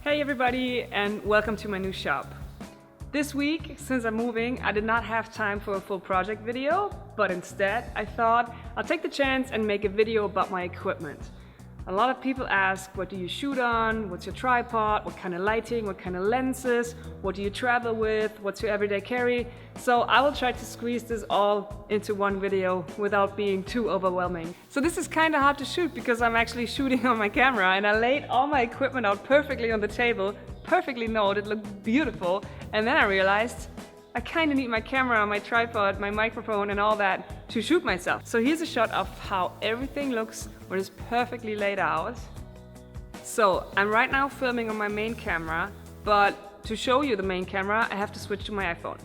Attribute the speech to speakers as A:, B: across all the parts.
A: Hey everybody, and welcome to my new shop. This week, since I'm moving, I did not have time for a full project video, but instead I thought I'll take the chance and make a video about my equipment. A lot of people ask, what do you shoot on? What's your tripod? What kind of lighting? What kind of lenses? What do you travel with? What's your everyday carry? So I will try to squeeze this all into one video without being too overwhelming. So this is kind of hard to shoot because I'm actually shooting on my camera, and I laid all my equipment out perfectly on the table, perfectly noted, it looked beautiful, and then I realized I kind of need my camera, my tripod, my microphone and all that to shoot myself. So here's a shot of how everything looks when it's perfectly laid out. So I'm right now filming on my main camera, but to show you the main camera, I have to switch to my iPhone.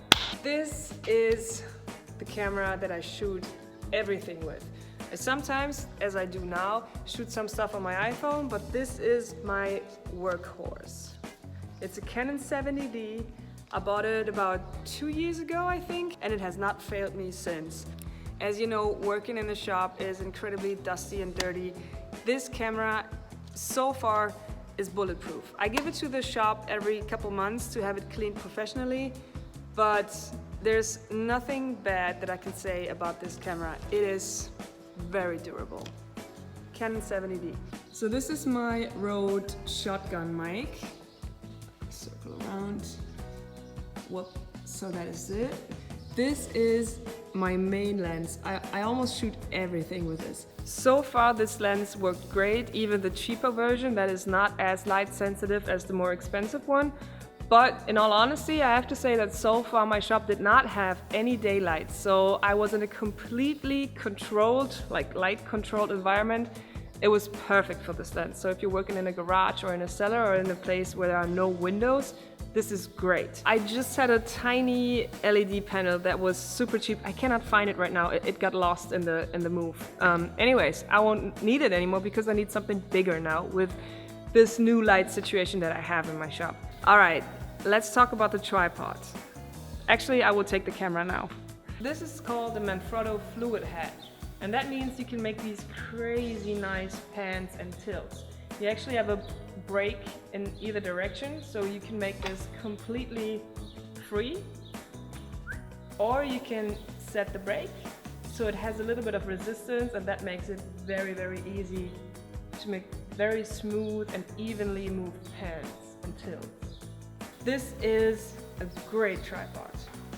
A: This is the camera that I shoot everything with. I sometimes, as I do now, shoot some stuff on my iPhone, but this is my workhorse. It's a Canon 70D. I bought it about 2 years ago, I think, and it has not failed me since. As you know, working in the shop is incredibly dusty and dirty. This camera, so far, is bulletproof. I give it to the shop every couple months to have it cleaned professionally, but there's nothing bad that I can say about this camera. It is very durable. Canon 70D. So this is my Rode shotgun mic. Circle around. Whoop, so that is it. This is my main lens. I almost shoot everything with this. So far this lens worked great, even the cheaper version that is not as light sensitive as the more expensive one. But in all honesty, I have to say that so far my shop did not have any daylight. So I was in a completely controlled, like light controlled environment. It was perfect for this lens. So if you're working in a garage or in a cellar or in a place where there are no windows, this is great. I just had a tiny LED panel that was super cheap. I cannot find it right now. It got lost in the move. Anyways, I won't need it anymore because I need something bigger now with this new light situation that I have in my shop. All right, let's talk about the tripod. Actually, I will take the camera now. This is called the Manfrotto Fluid Head, and that means you can make these crazy nice pans and tilts. You actually have a brake in either direction, so you can make this completely free, or you can set the brake so it has a little bit of resistance, and that makes it very, very easy to make very smooth and evenly moved pans and tilts. This is a great tripod.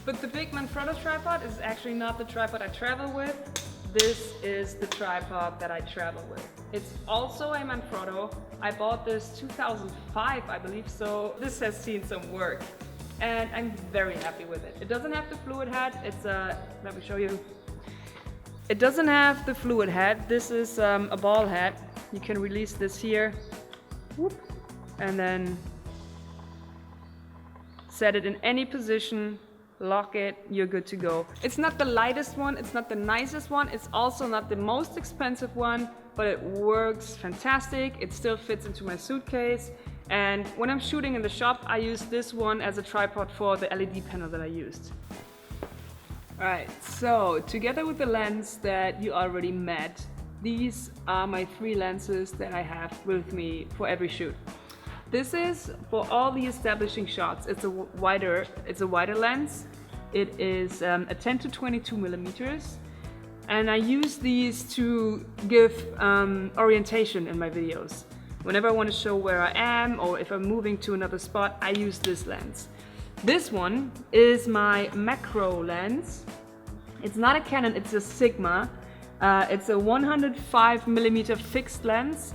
A: But the big Manfrotto tripod is actually not the tripod I travel with. This is the tripod that I travel with. It's also a Manfrotto. I bought this 2005, I believe, so this has seen some work. And I'm very happy with it. It doesn't have the fluid head. It's let me show you. It doesn't have the fluid head. This is a ball head. You can release this here. Whoop, and then set it in any position. Lock it, you're good to go. It's not the lightest one, it's not the nicest one, it's also not the most expensive one, but it works fantastic. It still fits into my suitcase. And when I'm shooting in the shop, I use this one as a tripod for the LED panel that I used. Alright, so together with the lens that you already met, these are my 3 lenses that I have with me for every shoot. This is for all the establishing shots. It's a wider lens. It is a 10 to 22 millimeters, and I use these to give orientation in my videos. Whenever I want to show where I am, or if I'm moving to another spot, I use this lens. This one is my macro lens. It's not a Canon, it's a Sigma. It's a 105 millimeter fixed lens.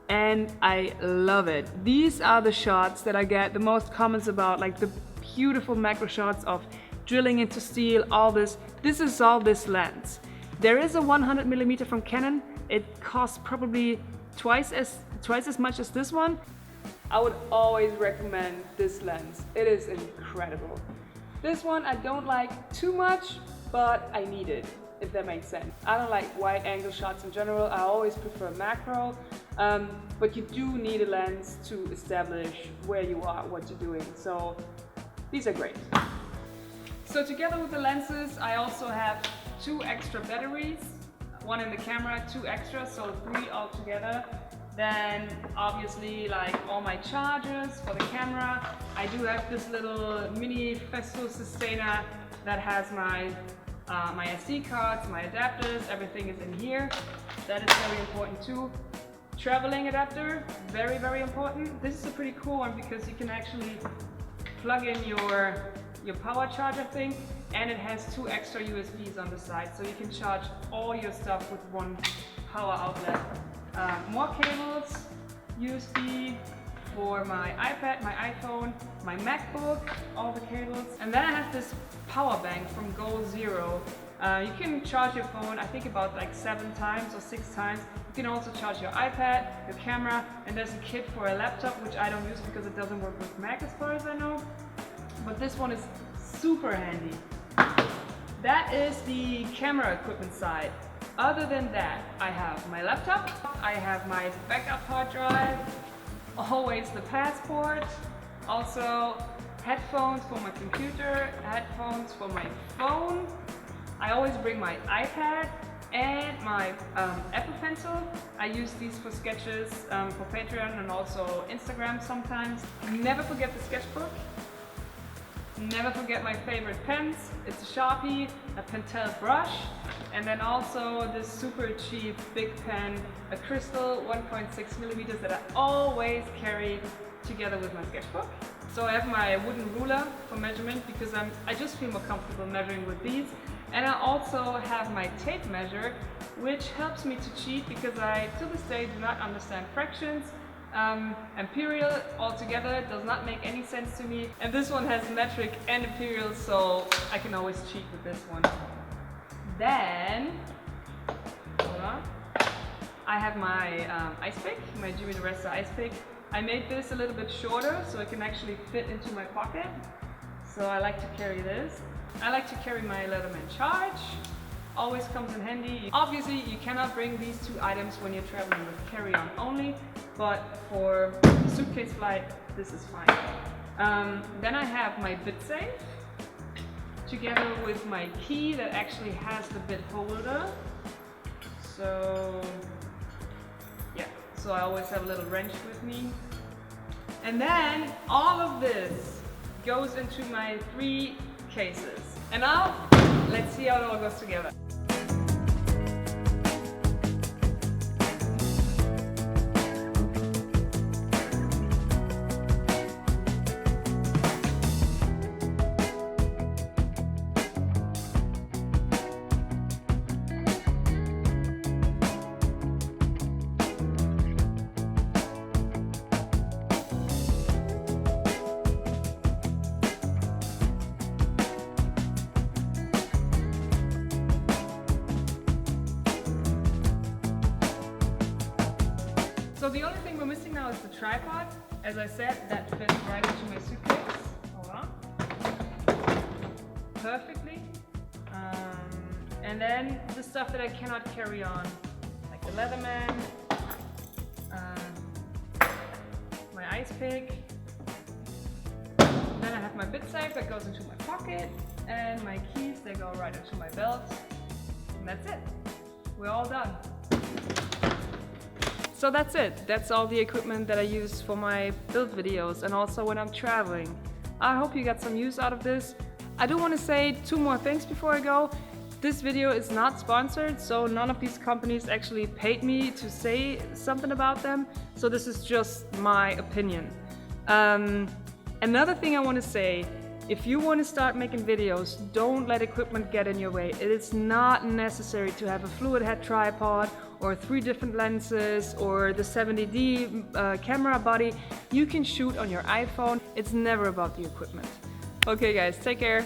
A: And I love it. These are the shots that I get the most comments about, like the beautiful macro shots of drilling into steel, all this. This is all this lens. There is a 100 millimeter from Canon. It costs probably twice as much as this one. I would always recommend this lens. It is incredible. This one I don't like too much, but I need it, if that makes sense. I don't like wide angle shots in general. I always prefer macro. But you do need a lens to establish where you are, what you're doing. So these are great. So together with the lenses, I also have 2 extra batteries. One in the camera, 2 extra, so 3 altogether. Then obviously like all my chargers for the camera. I do have this little mini Festo Sustainer that has my my SD cards, my adapters, everything is in here. That is very important too. Traveling adapter, very, very important. This is a pretty cool one because you can actually plug in your power charger thing, and it has 2 extra USBs on the side, so you can charge all your stuff with one power outlet. More cables, USB for my iPad, my iPhone, my MacBook, all the cables. And then I have this power bank from Goal Zero. You can charge your phone, I think about like 7 times or 6 times. You can also charge your iPad, your camera, and there's a kit for a laptop, which I don't use because it doesn't work with Mac as far as I know. But this one is super handy. That is the camera equipment side. Other than that, I have my laptop, I have my backup hard drive, always the passport, also headphones for my computer, headphones for my phone. I always bring my iPad and my Apple Pencil. I use these for sketches for Patreon and also Instagram sometimes. Never forget the sketchbook. Never forget my favorite pens. It's a Sharpie, a Pentel brush, and then also this super cheap big pen, a crystal 1.6 millimeters that I always carry together with my sketchbook. So I have my wooden ruler for measurement because I just feel more comfortable measuring with these. And I also have my tape measure, which helps me to cheat because I, to this day, do not understand fractions. Imperial altogether does not make any sense to me. And this one has metric and imperial, so I can always cheat with this one. Then, hold on, I have my ice pick, my Jimmy DeResta ice pick. I made this a little bit shorter so it can actually fit into my pocket. So I like to carry this. I like to carry my Leatherman charge. Always comes in handy. Obviously, you cannot bring these 2 items when you're traveling with carry-on only, but for suitcase flight, this is fine. Then I have my bit safe, together with my key that actually has the bit holder. So, yeah, so I always have a little wrench with me. And then all of this goes into my 3 cases. And now, let's see how it all goes together. So the only thing we're missing now is the tripod. As I said, that fits right into my suitcase. Hold on. Perfectly. And then the stuff that I cannot carry on, like the Leatherman, my ice pick. Then I have my bit safe that goes into my pocket, and my keys, they go right into my belt. And that's it. We're all done. So that's it. That's all the equipment that I use for my build videos and also when I'm traveling. I hope you got some use out of this. I do want to say 2 more things before I go. This video is not sponsored, so none of these companies actually paid me to say something about them. So this is just my opinion. Another thing I want to say, if you want to start making videos, don't let equipment get in your way. It is not necessary to have a fluid head tripod or 3 different lenses or the 70D camera body. You can shoot on your iPhone. It's never about the equipment. Okay guys, take care.